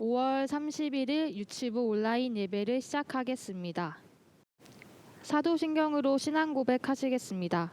5월 31일 유치부 온라인 예배를 시작하겠습니다. 사도신경으로 신앙 고백하시겠습니다.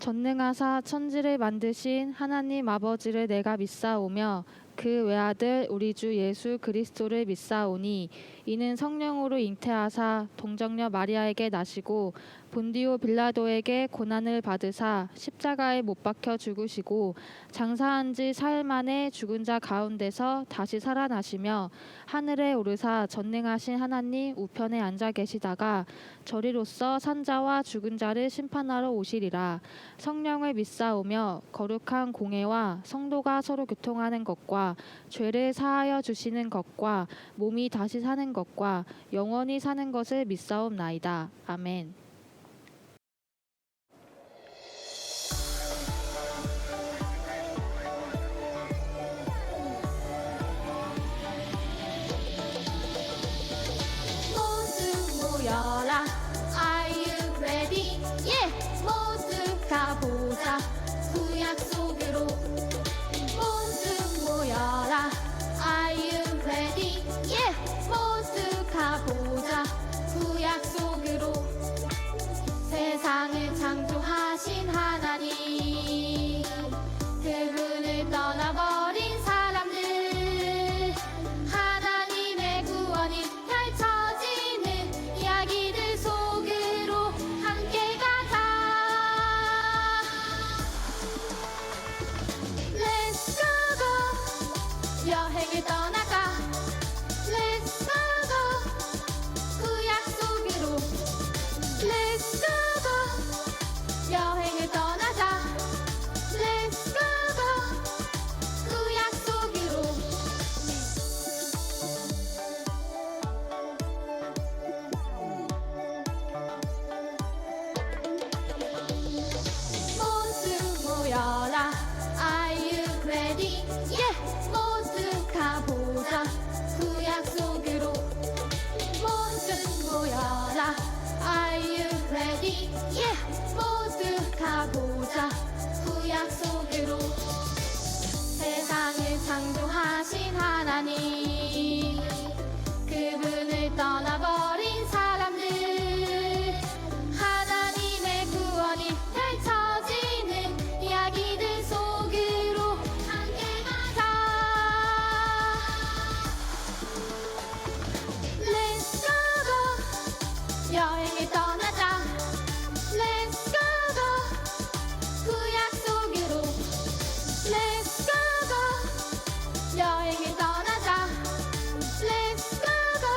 전능하사 천지를 만드신 하나님 아버지를 내가 믿사오며 그 외아들 우리 주 예수 그리스도를 믿사오니 이는 성령으로 잉태하사 동정녀 마리아에게 나시고 본디오 빌라도에게 고난을 받으사 십자가에 못 박혀 죽으시고 장사한 지 사흘 만에 죽은 자 가운데서 다시 살아나시며 하늘에 오르사 전능하신 하나님 우편에 앉아 계시다가 저리로서 산자와 죽은 자를 심판하러 오시리라. 성령을 믿사오며 거룩한 공회와 성도가 서로 교통하는 것과 죄를 사하여 주시는 것과 몸이 다시 사는 것과 영원히 사는 것을 믿사옵나이다. 아멘. 모두 모여라. Are you ready? Yeah! 모두 가보자. 구약 속으로. 모두 모여라. Are you ready? Yeah! 모두 가보자. 구약 속으로. 세상을 창조하신 하나님, 그분을 떠나버린 사람들, 하나님의 구원이 펼쳐지는 이야기들 속으로 함께 가자. Let's go go. 여행을 떠나가. Let's go go. 구약 속으로. Let's go go. 여행을 떠나자. Let's go go. 구약 속으로. 모두 모여라. Are you ready? Yeah! 모두 가보자. 구약 속으로. 모두 모여라. Are you ready? Yeah! 모두 가보자. 구약 속으로. 세상을 창조하신 하나님, 그분을 떠나버린 사람들, 하나님의 구원이 펼쳐지는 이야기들 속으로 함께 가자. Let's go go. 여행을 떠나자. Let's go go. 구약 속으로. Let's go go. 여행을 떠나자. Let's go go.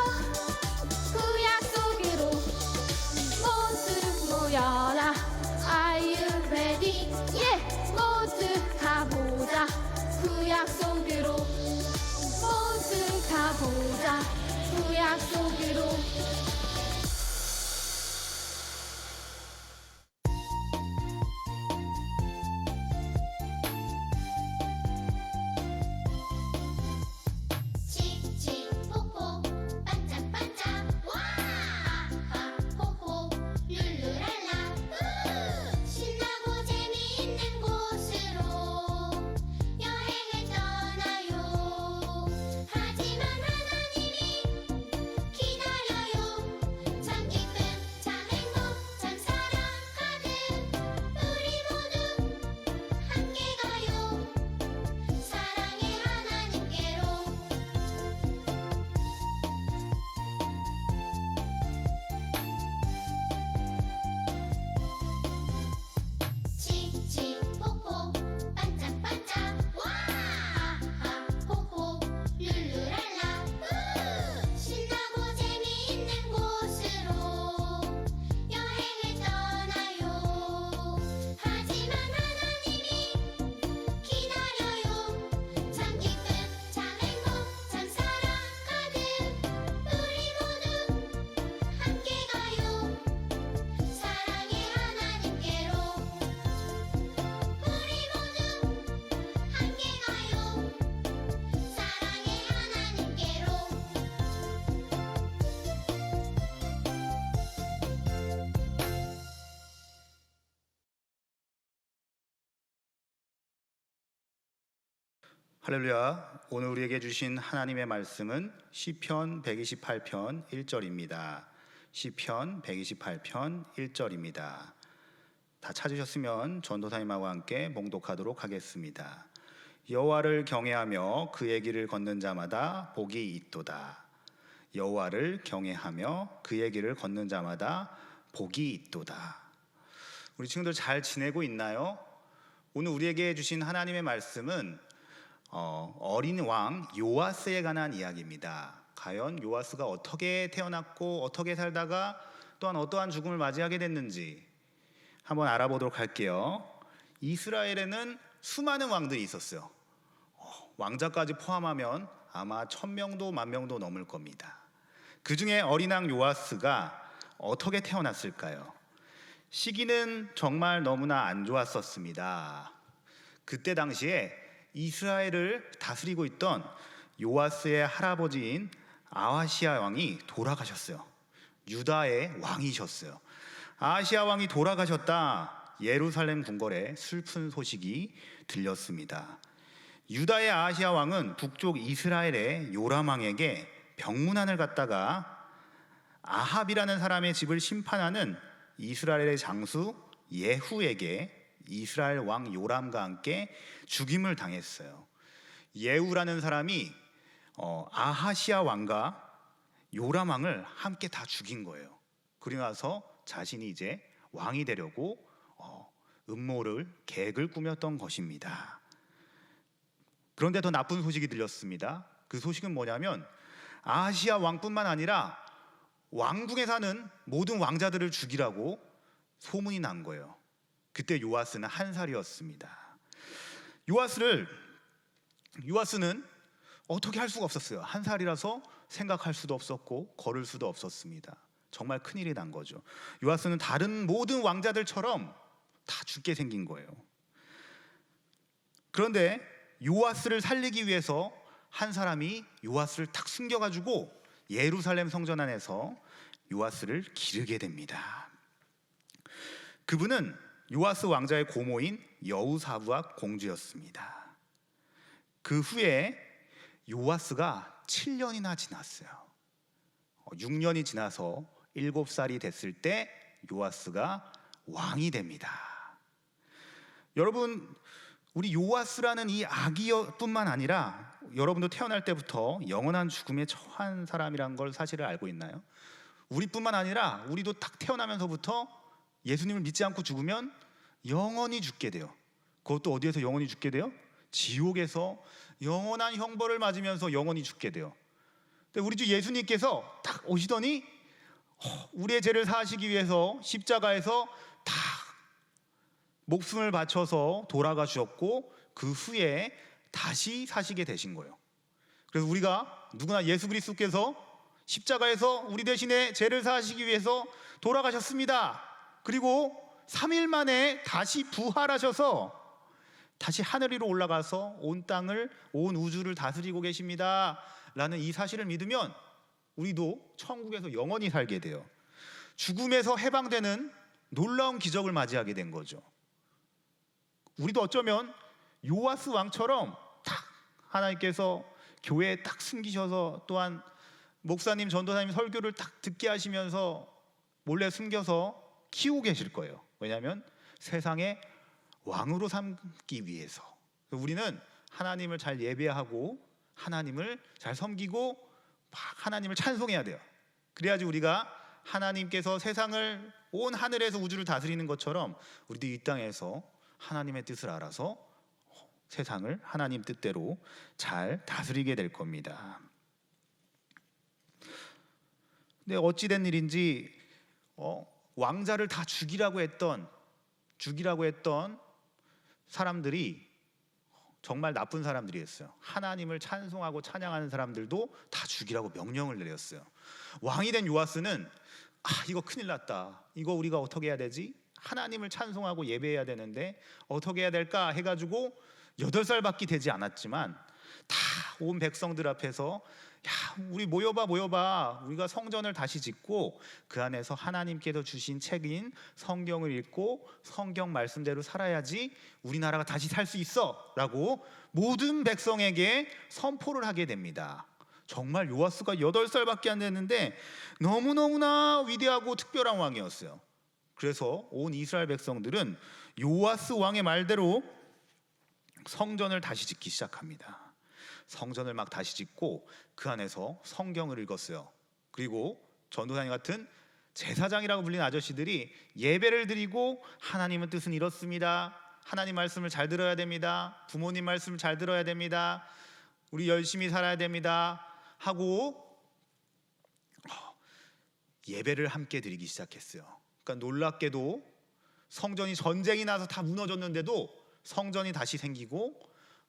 할렐루야. 오늘 우리에게 주신 하나님의 말씀은 시편 128편 1절입니다. 시편 128편 1절입니다. 다 찾으셨으면 전도사님하고 함께 봉독하도록 하겠습니다. 여호와를 경외하며 그의 길을 걷는 자마다 복이 있도다. 여호와를 경외하며 그의 길을 걷는 자마다 복이 있도다. 우리 친구들 잘 지내고 있나요? 오늘 우리에게 주신 하나님의 말씀은 어린 왕 요아스에 관한 이야기입니다. 과연 요아스가 어떻게 태어났고 어떻게 살다가 또한 어떠한 죽음을 맞이하게 됐는지 한번 알아보도록 할게요. 이스라엘에는 수많은 왕들이 있었어요. 왕자까지 포함하면 아마 1000명도 10,000명도 넘을 겁니다. 그 중에 어린 왕 요아스가 어떻게 태어났을까요? 시기는 정말 너무나 안 좋았었습니다. 그때 당시에 이스라엘을 다스리고 있던 요아스의 할아버지인 아하시아 왕이 돌아가셨어요. 유다의 왕이셨어요. 아하시아 왕이 돌아가셨다. 예루살렘 궁궐에 슬픈 소식이 들렸습니다. 유다의 아하시아 왕은 북쪽 이스라엘의 요람 왕에게 병문안을 갖다가 아합이라는 사람의 집을 심판하는 이스라엘의 장수 예후에게 이스라엘 왕 요람과 함께 죽임을 당했어요. 예후라는 사람이 아하시아 왕과 요람 왕을 함께 다 죽인 거예요. 그리고 나서 자신이 이제 왕이 되려고 음모를 계획을 꾸몄던 것입니다. 그런데 더 나쁜 소식이 들렸습니다. 그 소식은 뭐냐면 아하시아 왕뿐만 아니라 왕궁에 사는 모든 왕자들을 죽이라고 소문이 난 거예요. 그때 요아스는 1살이었습니다. 요아스는 어떻게 할 수가 없었어요. 1살이라서 생각할 수도 없었고 걸을 수도 없었습니다. 정말 큰일이 난 거죠. 요아스는 다른 모든 왕자들처럼 다 죽게 생긴 거예요. 그런데 요아스를 살리기 위해서 한 사람이 요아스를 탁 숨겨가지고 예루살렘 성전 안에서 요아스를 기르게 됩니다. 그분은 요아스 왕자의 고모인 여우사부와 공주였습니다. 그 후에 요아스가 7년이나 지났어요. 6년이 지나서 7살이 됐을 때 요아스가 왕이 됩니다. 여러분, 우리 요아스라는 이 아기뿐만 아니라 여러분도 태어날 때부터 영원한 죽음에 처한 사람이라는 걸 사실을 알고 있나요? 우리뿐만 아니라 우리도 딱 태어나면서부터 예수님을 믿지 않고 죽으면 영원히 죽게 돼요. 그것도 어디에서 영원히 죽게 돼요? 지옥에서 영원한 형벌을 맞으면서 영원히 죽게 돼요. 근데 우리 주 예수님께서 딱 오시더니 우리의 죄를 사하시기 위해서 십자가에서 다 목숨을 바쳐서 돌아가 주셨고 그 후에 다시 사시게 되신 거예요. 그래서 우리가 누구나 예수 그리스도께서 십자가에서 우리 대신에 죄를 사하시기 위해서 돌아가셨습니다. 그리고 3일 만에 다시 부활하셔서 다시 하늘 위로 올라가서 온 땅을, 온 우주를 다스리고 계십니다 라는 이 사실을 믿으면 우리도 천국에서 영원히 살게 돼요. 죽음에서 해방되는 놀라운 기적을 맞이하게 된 거죠. 우리도 어쩌면 요아스 왕처럼 딱 하나님께서 교회에 딱 숨기셔서 또한 목사님, 전도사님 설교를 딱 듣게 하시면서 몰래 숨겨서 키우고 계실 거예요. 왜냐하면 세상에 왕으로 삼기 위해서. 우리는 하나님을 잘 예배하고 하나님을 잘 섬기고 하나님을 찬송해야 돼요. 그래야지 우리가 하나님께서 세상을 온 하늘에서 우주를 다스리는 것처럼 우리도 이 땅에서 하나님의 뜻을 알아서 세상을 하나님 뜻대로 잘 다스리게 될 겁니다. 근데 어찌된 일인지 왕자를 다 죽이라고 했던 사람들이 정말 나쁜 사람들이었어요. 하나님을 찬송하고 찬양하는 사람들도 다 죽이라고 명령을 내렸어요. 왕이 된 요아스는 이거 큰일 났다. 이거 우리가 어떻게 해야 되지? 하나님을 찬송하고 예배해야 되는데 어떻게 해야 될까 해가지고 8살밖에 되지 않았지만 다 온 백성들 앞에서 우리 모여봐. 우리가 성전을 다시 짓고 그 안에서 하나님께서 주신 책인 성경을 읽고 성경 말씀대로 살아야지 우리나라가 다시 살 수 있어 라고 모든 백성에게 선포를 하게 됩니다. 정말 요아스가 8살밖에 안 됐는데 너무너무나 위대하고 특별한 왕이었어요. 그래서 온 이스라엘 백성들은 요아스 왕의 말대로 성전을 다시 짓기 시작합니다. 성전을 막 다시 짓고 그 안에서 성경을 읽었어요. 그리고 전도사님 같은 제사장이라고 불리는 아저씨들이 예배를 드리고 하나님의 뜻은 이렇습니다. 하나님 말씀을 잘 들어야 됩니다. 부모님 말씀을 잘 들어야 됩니다. 우리 열심히 살아야 됩니다. 하고 예배를 함께 드리기 시작했어요. 그러니까 놀랍게도 성전이 전쟁이 나서 다 무너졌는데도 성전이 다시 생기고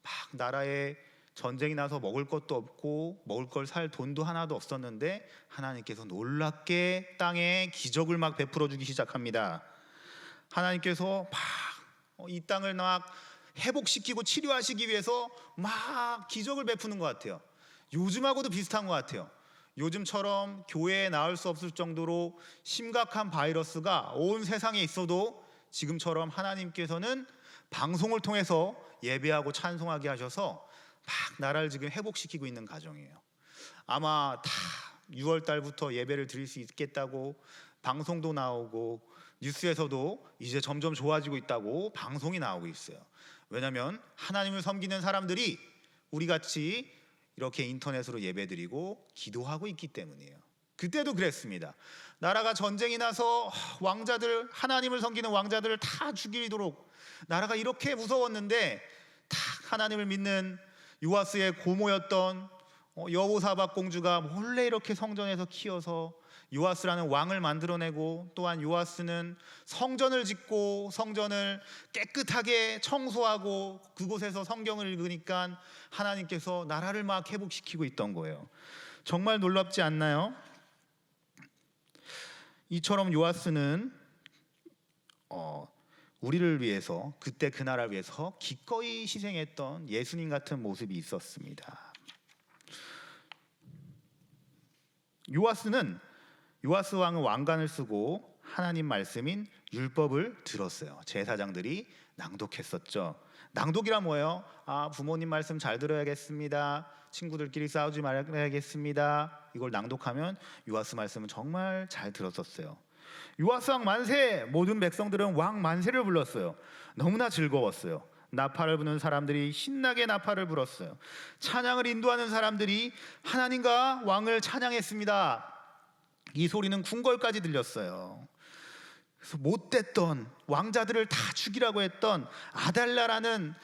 막 나라에 전쟁이 나서 먹을 것도 없고 먹을 걸 살 돈도 하나도 없었는데 하나님께서 놀랍게 땅에 기적을 막 베풀어 주기 시작합니다. 하나님께서 막 이 땅을 막 회복시키고 치료하시기 위해서 막 기적을 베푸는 것 같아요. 요즘하고도 비슷한 것 같아요. 요즘처럼 교회에 나올 수 없을 정도로 심각한 바이러스가 온 세상에 있어도 지금처럼 하나님께서는 방송을 통해서 예배하고 찬송하게 하셔서 막 나라를 지금 회복시키고 있는 가정이에요. 아마 다 6월 달부터 예배를 드릴 수 있겠다고 방송도 나오고 뉴스에서도 이제 점점 좋아지고 있다고 방송이 나오고 있어요. 왜냐하면 하나님을 섬기는 사람들이 우리같이 이렇게 인터넷으로 예배드리고 기도하고 있기 때문이에요. 그때도 그랬습니다. 나라가 전쟁이 나서 왕자들, 하나님을 섬기는 왕자들을 다 죽이도록 나라가 이렇게 무서웠는데 다 하나님을 믿는 요아스의 고모였던 여호사밧 공주가 몰래 이렇게 성전에서 키워서 요아스라는 왕을 만들어내고, 또한 요아스는 성전을 짓고 성전을 깨끗하게 청소하고 그곳에서 성경을 읽으니까 하나님께서 나라를 막 회복시키고 있던 거예요. 정말 놀랍지 않나요? 이처럼 요아스는 우리를 위해서, 그때 그 나라를 위해서 기꺼이 희생했던 예수님 같은 모습이 있었습니다. 요아스 왕은 왕관을 쓰고 하나님 말씀인 율법을 들었어요. 제사장들이 낭독했었죠. 낭독이란 뭐예요? 부모님 말씀 잘 들어야겠습니다. 친구들끼리 싸우지 말아야겠습니다. 이걸 낭독하면 요아스 말씀은 정말 잘 들었었어요. 요아스 왕 만세! 모든 백성들은 왕 만세를 불렀어요. 너무나 즐거웠어요. 나팔을 부는 사람들이 신나게 나팔을 불었어요. 찬양을 인도하는 사람들이 하나님과 왕을 찬양했습니다. 이 소리는 궁궐까지 들렸어요. 그래서 못됐던 왕자들을 다 죽이라고 했던 아달랴라는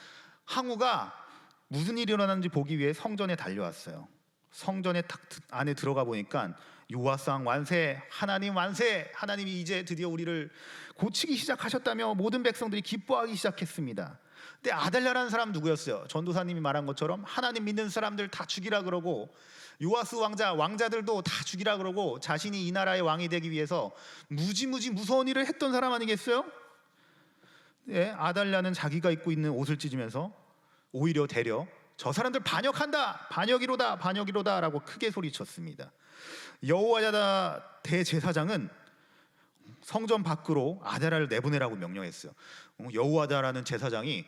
항우가 무슨 일이 일어났는지 보기 위해 성전에 달려왔어요. 성전에 딱 안에 들어가 보니까 요아스 왕 만세, 하나님 만세, 하나님이 이제 드디어 우리를 고치기 시작하셨다며 모든 백성들이 기뻐하기 시작했습니다. 근데 아달랴라는 사람 누구였어요? 전도사님이 말한 것처럼 하나님 믿는 사람들 다 죽이라 그러고, 요아스 왕자들도 다 죽이라 그러고, 자신이 이 나라의 왕이 되기 위해서 무지무지 무서운 일을 했던 사람 아니겠어요? 네, 아달랴는 자기가 입고 있는 옷을 찢으면서 오히려 되려 저 사람들 반역한다, 반역이로다 라고 크게 소리쳤습니다. 여호야다 대제사장은 성전 밖으로 아달랴를 내보내라고 명령했어요. 여호야다라는 제사장이,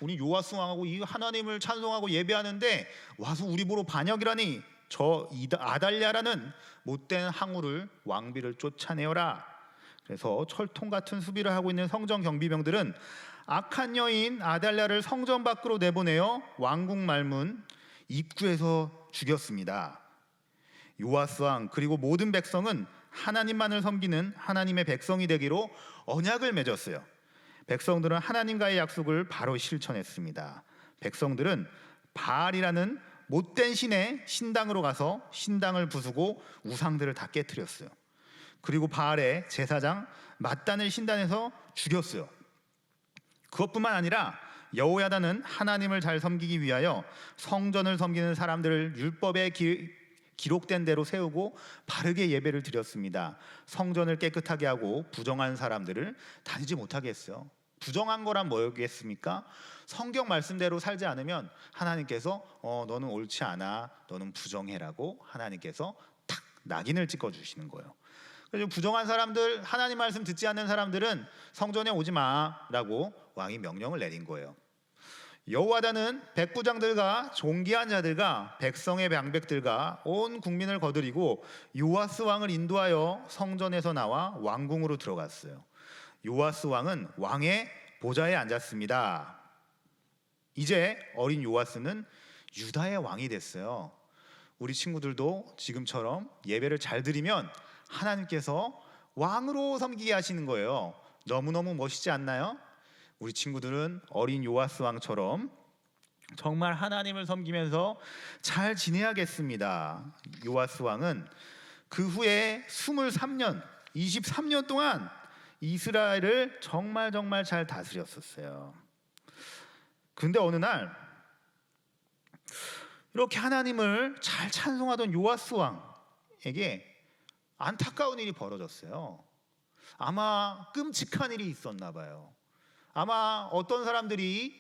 우리 요아스 왕하고 이 하나님을 찬송하고 예배하는데 와서 우리 보러 반역이라니, 저 아달랴라는 못된 항우를 왕비를 쫓아내어라. 그래서 철통 같은 수비를 하고 있는 성전 경비병들은 악한 여인 아달랴를 성전 밖으로 내보내어 왕궁 말문 입구에서 죽였습니다. 요아스 왕 그리고 모든 백성은 하나님만을 섬기는 하나님의 백성이 되기로 언약을 맺었어요. 백성들은 하나님과의 약속을 바로 실천했습니다. 백성들은 바알이라는 못된 신의 신당으로 가서 신당을 부수고 우상들을 다 깨트렸어요. 그리고 바알의 제사장 맏단을 신단에서 죽였어요. 그것뿐만 아니라 여호야다는 하나님을 잘 섬기기 위하여 성전을 섬기는 사람들을 율법에 기록된 대로 세우고 바르게 예배를 드렸습니다. 성전을 깨끗하게 하고 부정한 사람들을 다니지 못하게 했어요. 부정한 거란 뭐겠습니까? 성경 말씀대로 살지 않으면 하나님께서 너는 옳지 않아, 너는 부정해라고 하나님께서 탁 낙인을 찍어 주시는 거예요. 그래서 부정한 사람들, 하나님 말씀 듣지 않는 사람들은 성전에 오지 마라고 왕이 명령을 내린 거예요. 여호와다는 백부장들과 존귀한 자들과 백성의 방백들과 온 국민을 거느리고 요아스 왕을 인도하여 성전에서 나와 왕궁으로 들어갔어요. 요아스 왕은 왕의 보좌에 앉았습니다. 이제 어린 요아스는 유다의 왕이 됐어요. 우리 친구들도 지금처럼 예배를 잘 드리면 하나님께서 왕으로 섬기게 하시는 거예요. 너무너무 멋있지 않나요? 우리 친구들은 어린 요아스 왕처럼 정말 하나님을 섬기면서 잘 지내야겠습니다. 요아스 왕은 그 후에 23년 동안 이스라엘을 정말 잘 다스렸었어요. 그런데 어느 날 이렇게 하나님을 잘 찬송하던 요아스 왕에게 안타까운 일이 벌어졌어요. 아마 끔찍한 일이 있었나 봐요. 아마 어떤 사람들이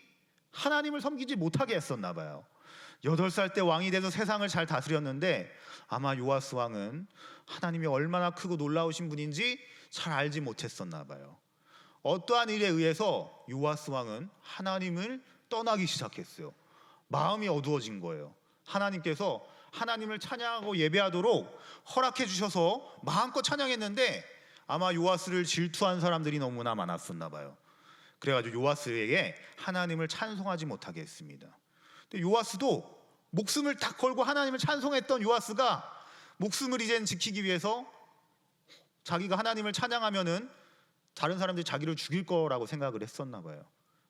하나님을 섬기지 못하게 했었나 봐요. 8살 때 왕이 돼서 세상을 잘 다스렸는데 아마 요아스 왕은 하나님이 얼마나 크고 놀라우신 분인지 잘 알지 못했었나 봐요. 어떠한 일에 의해서 요아스 왕은 하나님을 떠나기 시작했어요. 마음이 어두워진 거예요. 하나님께서 하나님을 찬양하고 예배하도록 허락해 주셔서 마음껏 찬양했는데 아마 요아스를 질투한 사람들이 너무나 많았었나 봐요. 그래가지고 요아스에게 하나님을 찬송하지 못하게 했습니다. 근데 요아스도 목숨을 딱 걸고 하나님을 찬송했던 요아스가 목숨을 이젠 지키기 위해서 자기가 하나님을 찬양하면은 다른 사람들이 자기를 죽일 거라고 생각을 했었나 봐요.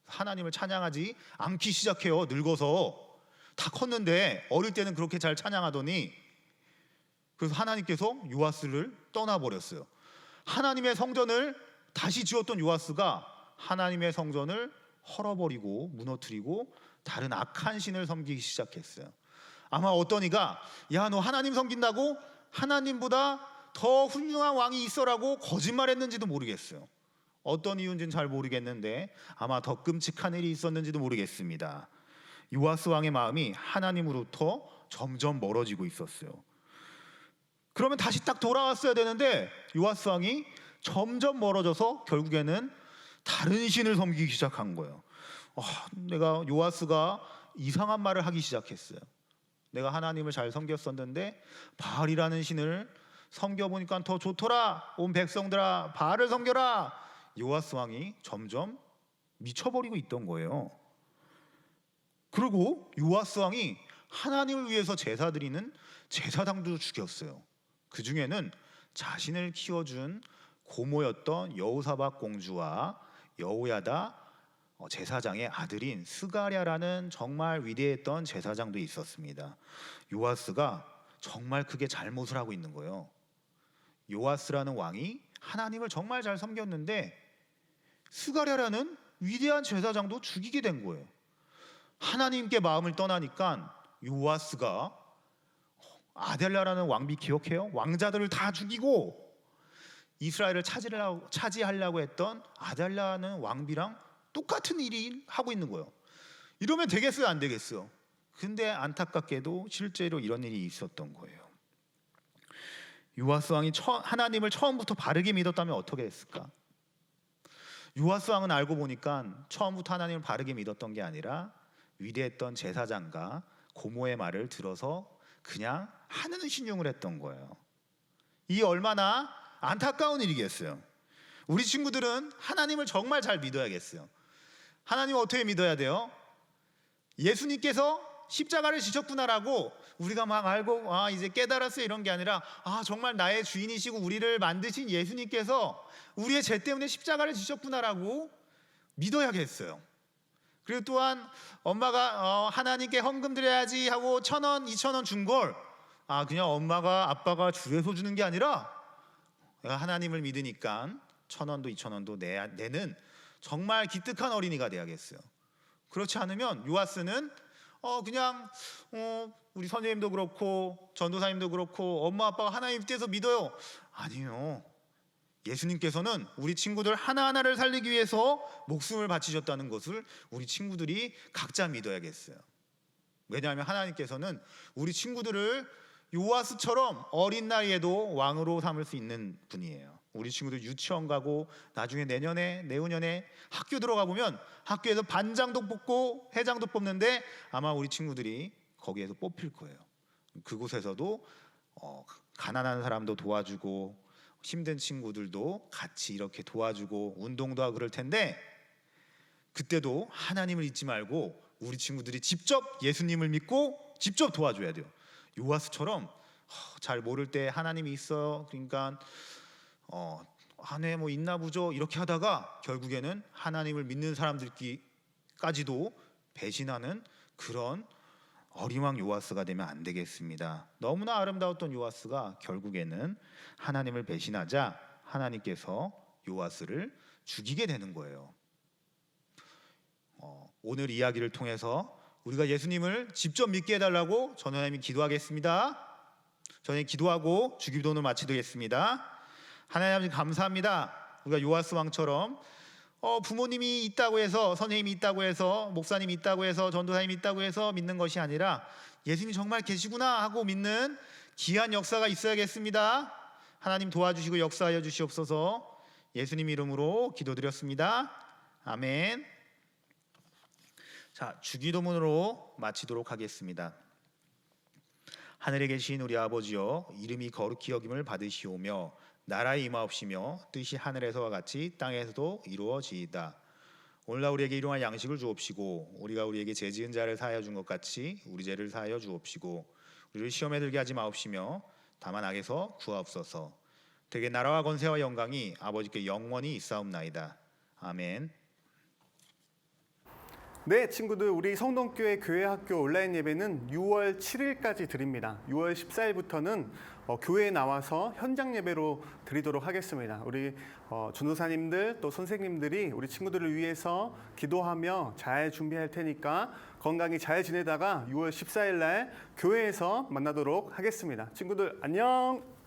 하나님을 찬양하지 않기 시작해요. 늙어서 다 컸는데 어릴 때는 그렇게 잘 찬양하더니 그래서 하나님께서 요아스를 떠나버렸어요. 하나님의 성전을 다시 지었던 요아스가 하나님의 성전을 헐어버리고 무너뜨리고 다른 악한 신을 섬기기 시작했어요. 아마 어떤 이가 야, 너 하나님 섬긴다고 하나님보다 더 훌륭한 왕이 있어라고 거짓말했는지도 모르겠어요. 어떤 이유인지는 잘 모르겠는데 아마 더 끔찍한 일이 있었는지도 모르겠습니다. 요아스 왕의 마음이 하나님으로부터 점점 멀어지고 있었어요. 그러면 다시 딱 돌아왔어야 되는데 요아스 왕이 점점 멀어져서 결국에는 다른 신을 섬기기 시작한 거예요. 내가 요아스가 이상한 말을 하기 시작했어요. 내가 하나님을 잘 섬겼었는데 바알이라는 신을 섬겨보니까 더 좋더라. 온 백성들아 바알을 섬겨라. 요아스 왕이 점점 미쳐버리고 있던 거예요. 그리고 요아스 왕이 하나님을 위해서 제사 드리는 제사장도 죽였어요. 그 중에는 자신을 키워준 고모였던 여호사밧 공주와 여호야다 제사장의 아들인 스가랴라는 정말 위대했던 제사장도 있었습니다. 요아스가 정말 크게 잘못을 하고 있는 거예요. 요아스라는 왕이 하나님을 정말 잘 섬겼는데 스가랴라는 위대한 제사장도 죽이게 된 거예요. 하나님께 마음을 떠나니까 요아스가 아델라라는 왕비 기억해요? 왕자들을 다 죽이고 이스라엘을 차지하려고 했던 아델라는 왕비랑 똑같은 일을 하고 있는 거예요. 이러면 되겠어요? 안 되겠어요? 근데 안타깝게도 실제로 이런 일이 있었던 거예요. 요아스 왕이 하나님을 처음부터 바르게 믿었다면 어떻게 했을까? 요아스 왕은 알고 보니까 처음부터 하나님을 바르게 믿었던 게 아니라 위대했던 제사장과 고모의 말을 들어서 그냥 하는 신용을 했던 거예요. 이 얼마나 안타까운 일이겠어요. 우리 친구들은 하나님을 정말 잘 믿어야겠어요. 하나님을 어떻게 믿어야 돼요? 예수님께서 십자가를 지셨구나라고 우리가 막 알고 이제 깨달았어요 이런 게 아니라 정말 나의 주인이시고 우리를 만드신 예수님께서 우리의 죄 때문에 십자가를 지셨구나라고 믿어야겠어요. 그리고 또한 엄마가 하나님께 헌금 드려야지 하고 1,000원, 2,000원 준 걸 그냥 엄마가 아빠가 주에서 주는 게 아니라 내가 하나님을 믿으니까 1,000원도 2,000원도 내는 정말 기특한 어린이가 돼야겠어요. 그렇지 않으면 요아스는 그냥 우리 선생님도 그렇고 전도사님도 그렇고 엄마 아빠가 하나님 뜻에서 믿어요. 아니요. 예수님께서는 우리 친구들 하나하나를 살리기 위해서 목숨을 바치셨다는 것을 우리 친구들이 각자 믿어야겠어요. 왜냐하면 하나님께서는 우리 친구들을 요아스처럼 어린 나이에도 왕으로 삼을 수 있는 분이에요. 우리 친구들 유치원 가고 나중에 내년에 내후년에 학교 들어가 보면 학교에서 반장도 뽑고 회장도 뽑는데 아마 우리 친구들이 거기에서 뽑힐 거예요. 그곳에서도 가난한 사람도 도와주고 힘든 친구들도 같이 이렇게 도와주고 운동도 하고 그럴 텐데, 그때도 하나님을 잊지 말고 우리 친구들이 직접 예수님을 믿고 직접 도와줘야 돼요. 요아스처럼 잘 모를 때 하나님이 있어, 그러니까 안에 뭐 있나 보죠 이렇게 하다가 결국에는 하나님을 믿는 사람들까지도 배신하는 그런 어리광 요아스가 되면 안 되겠습니다. 너무나 아름다웠던 요아스가 결국에는 하나님을 배신하자 하나님께서 요아스를 죽이게 되는 거예요. 오늘 이야기를 통해서 우리가 예수님을 직접 믿게 해달라고 전하나님이 기도하겠습니다. 저는 기도하고 주기도문을 마치겠습니다. 하나님 아버지 감사합니다. 우리가 요아스 왕처럼 부모님이 있다고 해서, 선생님이 있다고 해서, 목사님이 있다고 해서, 전도사님이 있다고 해서 믿는 것이 아니라 예수님이 정말 계시구나 하고 믿는 귀한 역사가 있어야겠습니다. 하나님 도와주시고 역사하여 주시옵소서. 예수님 이름으로 기도드렸습니다. 아멘. 자, 주기도문으로 마치도록 하겠습니다. 하늘에 계신 우리 아버지여, 이름이 거룩히 여김을 받으시오며 나라의 임하옵시며 뜻이 하늘에서와 같이 땅에서도 이루어지이다. 오늘날 우리에게 일용할 양식을 주옵시고 우리가 우리에게 죄 지은 자를 사하여 준 것 같이 우리 죄를 사하여 주옵시고 우리를 시험에 들게 하지 마옵시며 다만 악에서 구하옵소서. 되게 나라와 권세와 영광이 아버지께 영원히 있사옵나이다. 아멘. 네, 친구들, 우리 성동교회 교회학교 온라인 예배는 6월 7일까지 드립니다. 6월 14일부터는 교회에 나와서 현장 예배로 드리도록 하겠습니다. 우리 전도사님들 또 선생님들이 우리 친구들을 위해서 기도하며 잘 준비할 테니까 건강히 잘 지내다가 6월 14일 날 교회에서 만나도록 하겠습니다. 친구들 안녕.